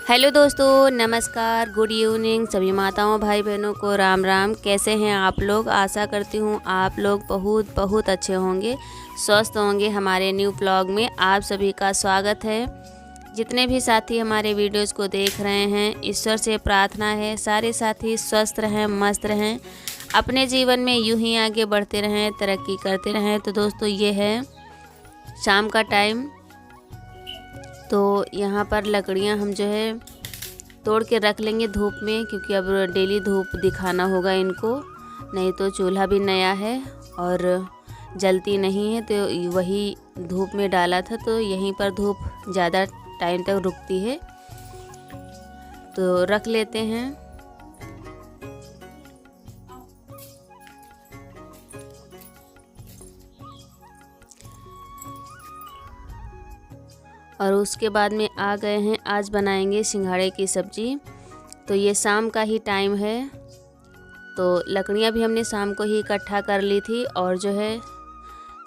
Hello दोस्तों, नमस्कार, good evening सभी माताओं भाई बहनों को राम राम। कैसे हैं आप लोग? आशा करती हूँ आप लोग बहुत बहुत अच्छे होंगे, स्वस्थ होंगे। हमारे न्यू ब्लॉग में आप सभी का स्वागत है। जितने भी साथी हमारे वीडियोस को देख रहे हैं, ईश्वर से प्रार्थना है सारे साथी स्वस्थ रहें, मस्त रहें, अपने जीवन में यूं ही आगे बढ़ते रहें, तरक्की करते रहें। तो दोस्तों, ये है शाम का टाइम। तो यहाँ पर लकड़ियाँ हम जो है तोड़ के रख लेंगे धूप में, क्योंकि अब डेली धूप दिखाना होगा इनको, नहीं तो चूल्हा भी नया है और जलती नहीं है। तो वही धूप में डाला था, तो यहीं पर धूप ज़्यादा टाइम तक रुकती है, तो रख लेते हैं। और उसके बाद में आ गए हैं, आज बनाएंगे सिंघाड़े की सब्ज़ी। तो ये शाम का ही टाइम है, तो लकड़ियाँ भी हमने शाम को ही इकट्ठा कर ली थी। और जो है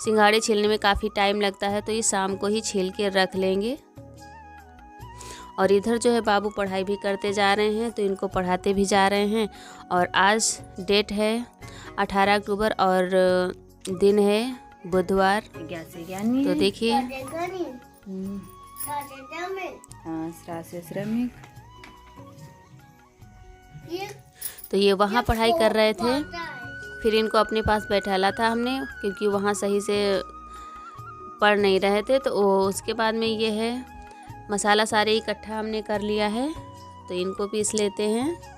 सिंघाड़े छीलने में काफ़ी टाइम लगता है, तो ये शाम को ही छील के रख लेंगे। और इधर जो है बाबू पढ़ाई भी करते जा रहे हैं, तो इनको पढ़ाते भी जा रहे हैं। और आज डेट है 18 अक्टूबर और दिन है बुधवार। तो देखिए, श्रमिक। तो ये वहाँ पढ़ाई कर रहे थे, फिर इनको अपने पास बैठाला था हमने, क्योंकि वहाँ सही से पढ़ नहीं रहे थे। तो उसके बाद में ये है मसाला सारे इकट्ठा हमने कर लिया है, तो इनको पीस लेते हैं।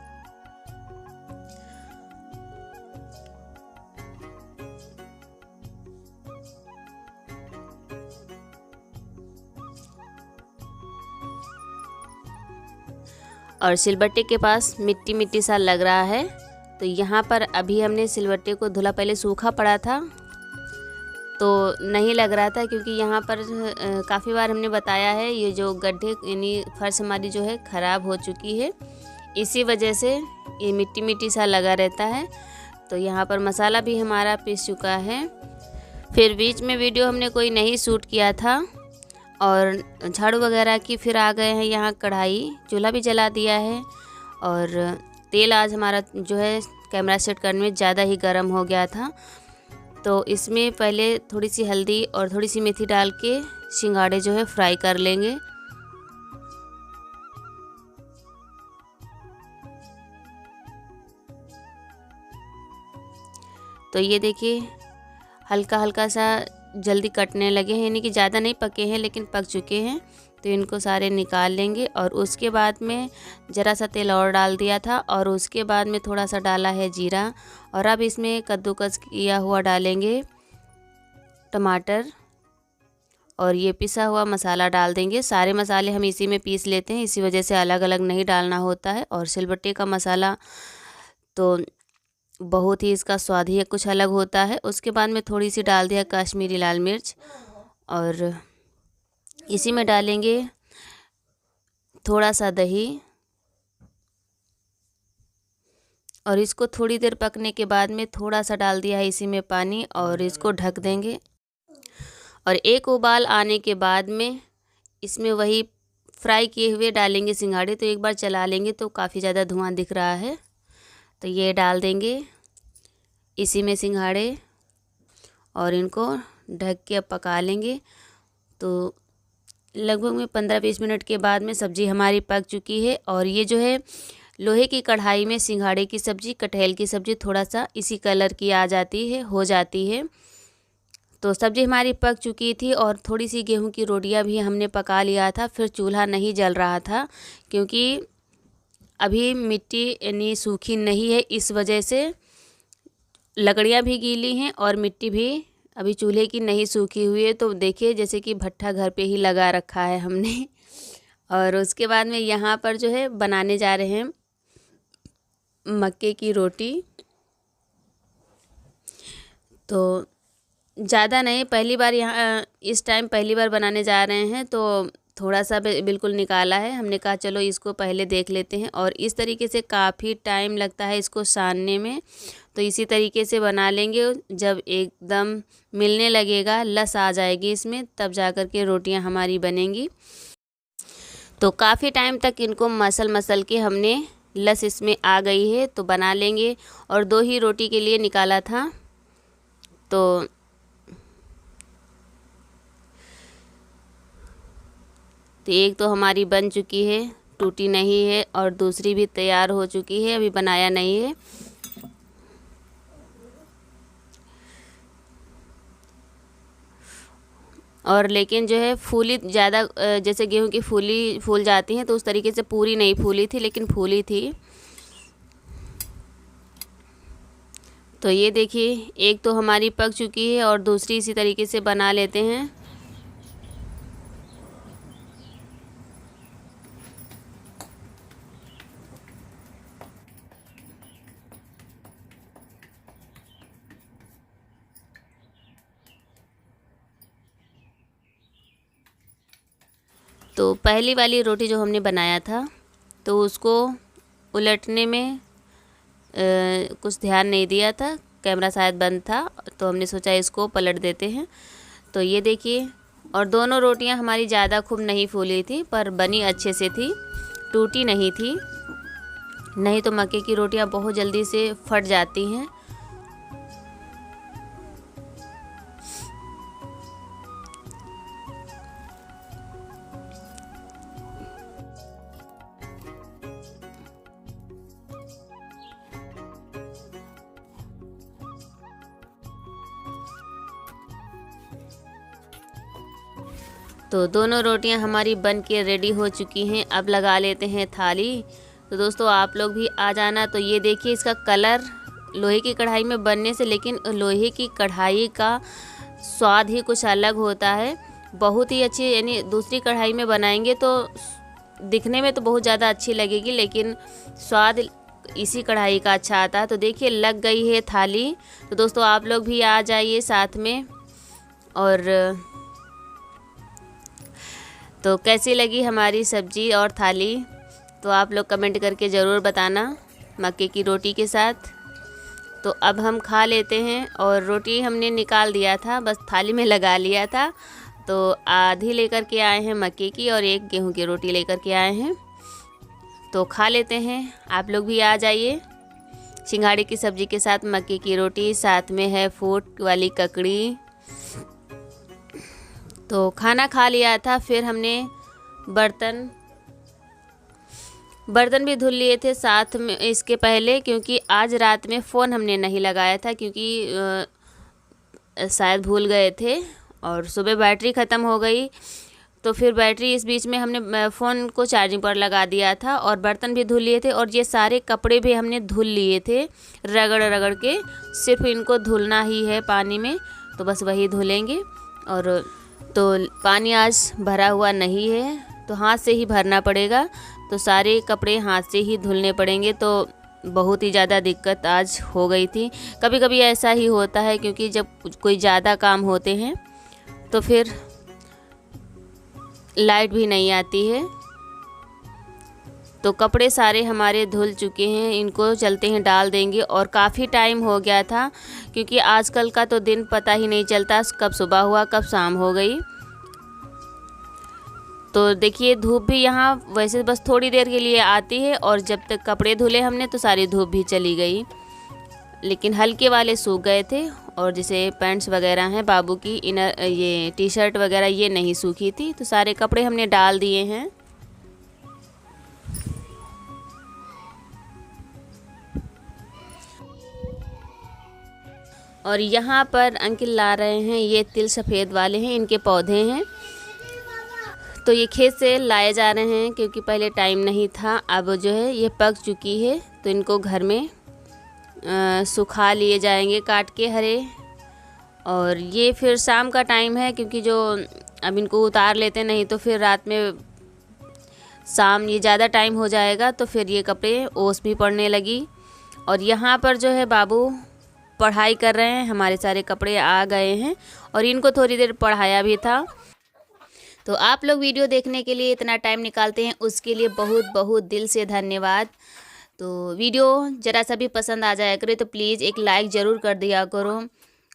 और सिलबट्टे के पास मिट्टी मिट्टी सा लग रहा है, तो यहाँ पर अभी हमने सिलबट्टे को धुला, पहले सूखा पड़ा था तो नहीं लग रहा था, क्योंकि यहाँ पर काफ़ी बार हमने बताया है ये जो गड्ढे यानी फर्श हमारी जो है ख़राब हो चुकी है, इसी वजह से ये मिट्टी मिट्टी सा लगा रहता है। तो यहाँ पर मसाला भी हमारा पीस चुका है। फिर बीच में वीडियो हमने कोई नहीं शूट किया था और झाड़ू वगैरह की, फिर आ गए हैं यहाँ कढ़ाई, चूल्हा भी जला दिया है। और तेल आज हमारा जो है कैमरा सेट करने में ज़्यादा ही गर्म हो गया था, तो इसमें पहले थोड़ी सी हल्दी और थोड़ी सी मेथी डाल के सिंघाड़े जो है फ्राई कर लेंगे। तो ये देखिए हल्का हल्का सा जल्दी कटने लगे हैं, यानी कि ज़्यादा नहीं पके हैं लेकिन पक चुके हैं। तो इनको सारे निकाल लेंगे। और उसके बाद में ज़रा सा तेल और डाल दिया था, और उसके बाद में थोड़ा सा डाला है जीरा। और अब इसमें कद्दूकस किया हुआ डालेंगे टमाटर, और ये पिसा हुआ मसाला डाल देंगे। सारे मसाले हम इसी में पीस लेते हैं, इसी वजह से अलग अलग नहीं डालना होता है। और सिलबट्टे का मसाला तो बहुत ही इसका स्वाद ही कुछ अलग होता है। उसके बाद में थोड़ी सी डाल दिया कश्मीरी लाल मिर्च, और इसी में डालेंगे थोड़ा सा दही, और इसको थोड़ी देर पकने के बाद में थोड़ा सा डाल दिया है इसी में पानी, और इसको ढक देंगे। और एक उबाल आने के बाद में इसमें वही फ्राई किए हुए डालेंगे सिंघाड़े। तो एक बार चला लेंगे, तो काफ़ी ज़्यादा धुआं दिख रहा है, तो ये डाल देंगे इसी में सिंघाड़े, और इनको ढक के अब पका लेंगे। तो लगभग में 15-20 मिनट के बाद में सब्ज़ी हमारी पक चुकी है। और ये जो है लोहे की कढ़ाई में सिंघाड़े की सब्ज़ी, कटहल की सब्ज़ी थोड़ा सा इसी कलर की आ जाती है, हो जाती है। तो सब्ज़ी हमारी पक चुकी थी, और थोड़ी सी गेहूं की रोटियां भी हमने पका लिया था। फिर चूल्हा नहीं जल रहा था, क्योंकि अभी मिट्टी यानी सूखी नहीं है, इस वजह से लकड़ियाँ भी गीली हैं और मिट्टी भी अभी चूल्हे की नहीं सूखी हुई है। तो देखिए जैसे कि भट्ठा घर पे ही लगा रखा है हमने। और उसके बाद में यहाँ पर जो है बनाने जा रहे हैं मक्के की रोटी। तो ज़्यादा नहीं, पहली बार यहाँ इस टाइम पहली बार बनाने जा रहे हैं, तो थोड़ा सा बिल्कुल निकाला है। हमने कहा चलो इसको पहले देख लेते हैं। और इस तरीके से काफ़ी टाइम लगता है इसको सानने में, तो इसी तरीके से बना लेंगे। जब एकदम मिलने लगेगा, लस आ जाएगी इसमें, तब जा कर के रोटियां हमारी बनेंगी। तो काफ़ी टाइम तक इनको मसल मसल के हमने लस इसमें आ गई है तो बना लेंगे। और 2 ही रोटी के लिए निकाला था तो एक तो हमारी बन चुकी है, टूटी नहीं है, और दूसरी भी तैयार हो चुकी है, अभी बनाया नहीं है। और लेकिन जो है फूली ज़्यादा, जैसे गेहूं की फूल जाती हैं तो उस तरीके से पूरी नहीं फूली थी, लेकिन फूली थी। तो ये देखिए एक तो हमारी पक चुकी है और दूसरी इसी तरीके से बना लेते हैं। तो पहली वाली रोटी जो हमने बनाया था तो उसको उलटने में कुछ ध्यान नहीं दिया था, कैमरा शायद बंद था, तो हमने सोचा इसको पलट देते हैं। तो ये देखिए, और दोनों रोटियां हमारी ज़्यादा खूब नहीं फूली थी पर बनी अच्छे से थी, टूटी नहीं थी। नहीं तो मक्के की रोटियां बहुत जल्दी से फट जाती हैं। तो दोनों रोटियां हमारी बन के रेडी हो चुकी हैं। अब लगा लेते हैं थाली। तो दोस्तों आप लोग भी आ जाना। तो ये देखिए इसका कलर लोहे की कढ़ाई में बनने से, लेकिन लोहे की कढ़ाई का स्वाद ही कुछ अलग होता है, बहुत ही अच्छी। यानी दूसरी कढ़ाई में बनाएंगे तो दिखने में तो बहुत ज़्यादा अच्छी लगेगी, लेकिन स्वाद इसी कढ़ाई का अच्छा आता है। तो देखिए लग गई है थाली। तो दोस्तों आप लोग भी आ जाइए साथ में। और तो कैसी लगी हमारी सब्जी और थाली, तो आप लोग कमेंट करके ज़रूर बताना मक्के की रोटी के साथ। तो अब हम खा लेते हैं। और रोटी हमने निकाल दिया था, बस थाली में लगा लिया था। तो आधी लेकर के आए हैं मक्के की और एक गेहूं की रोटी लेकर के आए हैं। तो खा लेते हैं, आप लोग भी आ जाइए। सिंघाड़े की सब्ज़ी के साथ मक्के की रोटी, साथ में है फूट वाली ककड़ी। तो खाना खा लिया था, फिर हमने बर्तन भी धुल लिए थे साथ में इसके पहले, क्योंकि आज रात में फ़ोन हमने नहीं लगाया था, क्योंकि शायद भूल गए थे और सुबह बैटरी ख़त्म हो गई। तो फिर बैटरी इस बीच में हमने फ़ोन को चार्जिंग पर लगा दिया था और बर्तन भी धुल लिए थे। और ये सारे कपड़े भी हमने धुल लिए थे रगड़ रगड़ के, सिर्फ इनको धुलना ही है पानी में, तो बस वही धुलेंगे। और तो पानी आज भरा हुआ नहीं है तो हाथ से ही भरना पड़ेगा, तो सारे कपड़े हाथ से ही धुलने पड़ेंगे। तो बहुत ही ज़्यादा दिक्कत आज हो गई थी। कभी कभी ऐसा ही होता है, क्योंकि जब कोई ज़्यादा काम होते हैं तो फिर लाइट भी नहीं आती है। तो कपड़े सारे हमारे धुल चुके हैं, इनको चलते हैं डाल देंगे। और काफ़ी टाइम हो गया था, क्योंकि आजकल का तो दिन पता ही नहीं चलता कब सुबह हुआ कब शाम हो गई। तो देखिए धूप भी यहाँ वैसे बस थोड़ी देर के लिए आती है, और जब तक कपड़े धुले हमने तो सारी धूप भी चली गई, लेकिन हल्के वाले सूख गए थे। और जैसे पैंट्स वगैरह हैं बाबू की, इनर ये टी शर्ट वगैरह ये नहीं सूखी थी, तो सारे कपड़े हमने डाल दिए हैं। और यहाँ पर अंकिल ला रहे हैं, ये तिल सफ़ेद वाले हैं, इनके पौधे हैं। तो ये खेत से लाए जा रहे हैं, क्योंकि पहले टाइम नहीं था। अब जो है ये पक चुकी है, तो इनको घर में सुखा लिए जाएंगे काट के हरे। और ये फिर शाम का टाइम है, क्योंकि जो अब इनको उतार लेते नहीं तो फिर रात में शाम ये ज़्यादा टाइम हो जाएगा, तो फिर ये कपड़े ओस भी पड़ने लगी। और यहाँ पर जो है बाबू पढ़ाई कर रहे हैं, हमारे सारे कपड़े आ गए हैं और इनको थोड़ी देर पढ़ाया भी था। तो आप लोग वीडियो देखने के लिए इतना टाइम निकालते हैं, उसके लिए बहुत बहुत दिल से धन्यवाद। तो वीडियो ज़रा सा भी पसंद आ जाया करे तो प्लीज़ एक लाइक ज़रूर कर दिया करो।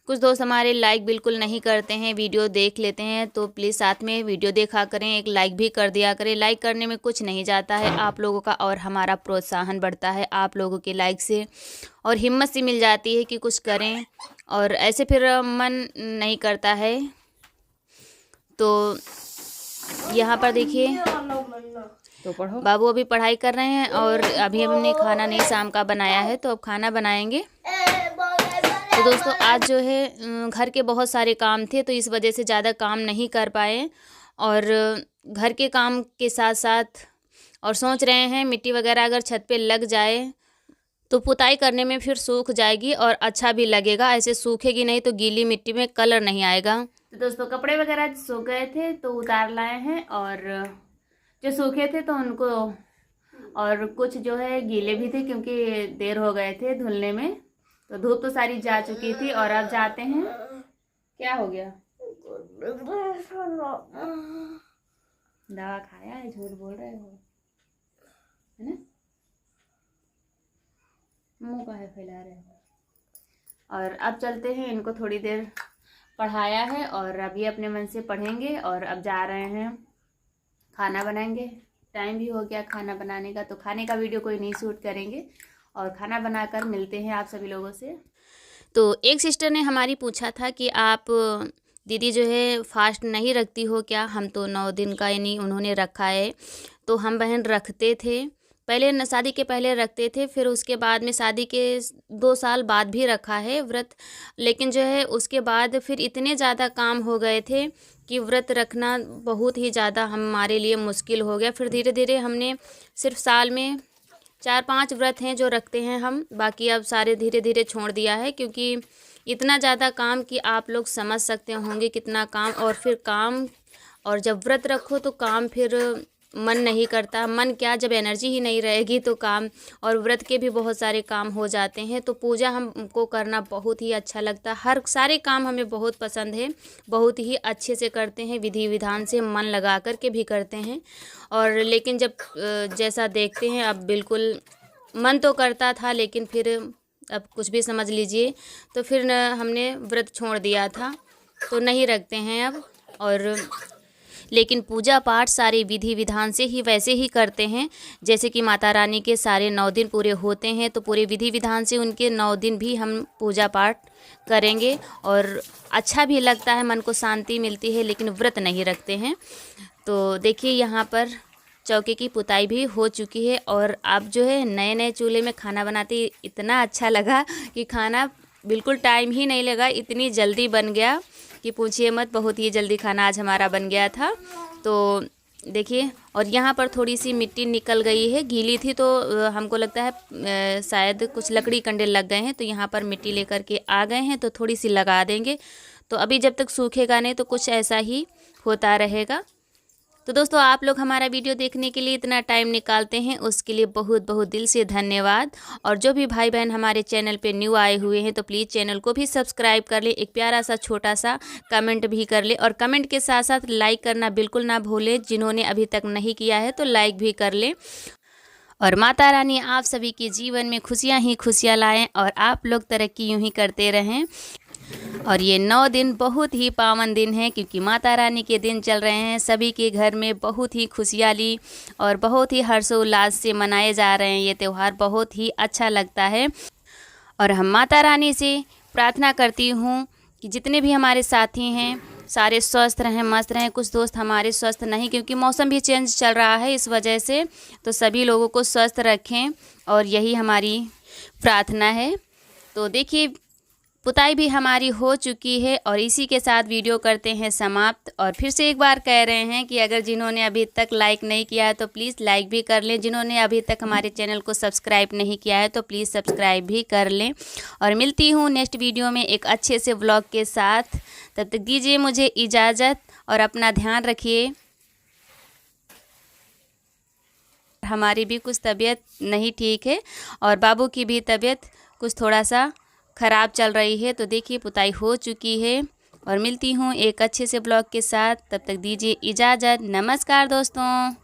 कुछ दोस्त हमारे लाइक बिल्कुल नहीं करते हैं, वीडियो देख लेते हैं, तो प्लीज़ साथ में वीडियो देखा करें, एक लाइक भी कर दिया करें। लाइक करने में कुछ नहीं जाता है आप लोगों का, और हमारा प्रोत्साहन बढ़ता है आप लोगों के लाइक से, और हिम्मत सी मिल जाती है कि कुछ करें, और ऐसे फिर मन नहीं करता है। तो यहाँ पर देखिए तो पढ़ो। बाबू अभी पढ़ाई कर रहे हैं, और अभी हमने खाना नहीं शाम का बनाया है, तो अब खाना बनाएंगे। तो दोस्तों आज जो है घर के बहुत सारे काम थे, तो इस वजह से ज़्यादा काम नहीं कर पाए, और घर के काम के साथ साथ और सोच रहे हैं मिट्टी वगैरह अगर छत पे लग जाए तो पुताई करने में फिर सूख जाएगी और अच्छा भी लगेगा। ऐसे सूखेगी नहीं तो गीली मिट्टी में कलर नहीं आएगा। तो दोस्तों कपड़े वगैरह सूख गए थे तो उतार लाए हैं, और जो सूखे थे तो उनको, और कुछ जो है गीले भी थे क्योंकि देर हो गए थे धुलने में, तो धूप तो सारी जा चुकी थी। और अब जाते हैं। क्या हो गया? दवा खाया है? झूठ बोल रहे हो, है ना? मुंह काहे फैला रहे हो? और अब चलते हैं, इनको थोड़ी देर पढ़ाया है और अभी अपने मन से पढ़ेंगे, और अब जा रहे हैं खाना बनाएंगे। टाइम भी हो गया खाना बनाने का, तो खाने का वीडियो कोई नहीं शूट करेंगे, और खाना बनाकर मिलते हैं आप सभी लोगों से। तो एक सिस्टर ने हमारी पूछा था कि आप दीदी जो है फास्ट नहीं रखती हो क्या? हम तो 9 दिन का यानी उन्होंने रखा है। तो हम बहन रखते थे पहले, न शादी के पहले रखते थे, फिर उसके बाद में शादी के 2 साल बाद भी रखा है व्रत। लेकिन जो है उसके बाद फिर इतने ज़्यादा काम हो गए थे कि व्रत रखना बहुत ही ज़्यादा हमारे लिए मुश्किल हो गया। फिर धीरे धीरे हमने सिर्फ साल में 4-5 व्रत हैं जो रखते हैं हम, बाकी अब सारे धीरे धीरे छोड़ दिया है, क्योंकि इतना ज़्यादा काम कि आप लोग समझ सकते होंगे कितना काम। और फिर काम, और जब व्रत रखो तो काम फिर मन नहीं करता, मन क्या, जब एनर्जी ही नहीं रहेगी तो काम, और व्रत के भी बहुत सारे काम हो जाते हैं। तो पूजा हमको करना बहुत ही अच्छा लगता है, हर सारे काम हमें बहुत पसंद है, बहुत ही अच्छे से करते हैं, विधि विधान से मन लगा कर के भी करते हैं। और लेकिन जब जैसा देखते हैं अब बिल्कुल मन तो करता था, लेकिन फिर अब कुछ भी समझ लीजिए, तो फिर हमने व्रत छोड़ दिया था, तो नहीं रखते हैं अब। और लेकिन पूजा पाठ सारे विधि विधान से ही वैसे ही करते हैं जैसे कि माता रानी के सारे 9 दिन पूरे होते हैं, तो पूरे विधि विधान से उनके 9 दिन भी हम पूजा पाठ करेंगे, और अच्छा भी लगता है, मन को शांति मिलती है। लेकिन व्रत नहीं रखते हैं। तो देखिए यहाँ पर चौके की पुताई भी हो चुकी है, और अब जो है नए नए चूल्हे में खाना बनाते इतना अच्छा लगा कि खाना बिल्कुल टाइम ही नहीं लगा, इतनी जल्दी बन गया कि पूछिए मत, बहुत ही जल्दी खाना आज हमारा बन गया था। तो देखिए, और यहाँ पर थोड़ी सी मिट्टी निकल गई है, गीली थी तो हमको लगता है शायद कुछ लकड़ी कंडे लग गए हैं, तो यहाँ पर मिट्टी लेकर के आ गए हैं, तो थोड़ी सी लगा देंगे। तो अभी जब तक सूखेगा नहीं तो कुछ ऐसा ही होता रहेगा। तो दोस्तों आप लोग हमारा वीडियो देखने के लिए इतना टाइम निकालते हैं, उसके लिए बहुत बहुत दिल से धन्यवाद। और जो भी भाई बहन हमारे चैनल पे न्यू आए हुए हैं तो प्लीज़ चैनल को भी सब्सक्राइब कर ले, एक प्यारा सा छोटा सा कमेंट भी कर ले, और कमेंट के साथ साथ लाइक करना बिल्कुल ना भूलें। जिन्होंने अभी तक नहीं किया है तो लाइक भी कर ले। और माता रानी आप सभी के जीवन में खुशियाँ ही खुशियाँ लाएँ, और आप लोग तरक्की यूँ ही करते रहें। और ये 9 दिन बहुत ही पावन दिन है, क्योंकि माता रानी के दिन चल रहे हैं, सभी के घर में बहुत ही खुशहाली और बहुत ही हर्षोल्लास से मनाए जा रहे हैं ये त्यौहार, बहुत ही अच्छा लगता है। और हम माता रानी से प्रार्थना करती हूँ कि जितने भी हमारे साथी हैं सारे स्वस्थ रहें, मस्त रहें। कुछ दोस्त हमारे स्वस्थ नहीं, क्योंकि मौसम भी चेंज चल रहा है इस वजह से, तो सभी लोगों को स्वस्थ रखें, और यही हमारी प्रार्थना है। तो देखिए पुताई भी हमारी हो चुकी है, और इसी के साथ वीडियो करते हैं समाप्त। और फिर से एक बार कह रहे हैं कि अगर जिन्होंने अभी तक लाइक नहीं किया है तो प्लीज़ लाइक भी कर लें, जिन्होंने अभी तक हमारे चैनल को सब्सक्राइब नहीं किया है तो प्लीज़ सब्सक्राइब भी कर लें। और मिलती हूँ नेक्स्ट वीडियो में एक अच्छे से व्लॉग के साथ। तब तक दीजिए मुझे इजाज़त, और अपना ध्यान रखिए। हमारी भी कुछ तबीयत नहीं ठीक है, और बाबू की भी तबीयत कुछ थोड़ा सा ख़राब चल रही है। तो देखिए पुताई हो चुकी है, और मिलती हूँ एक अच्छे से ब्लॉग के साथ। तब तक दीजिए इजाज़त। नमस्कार दोस्तों।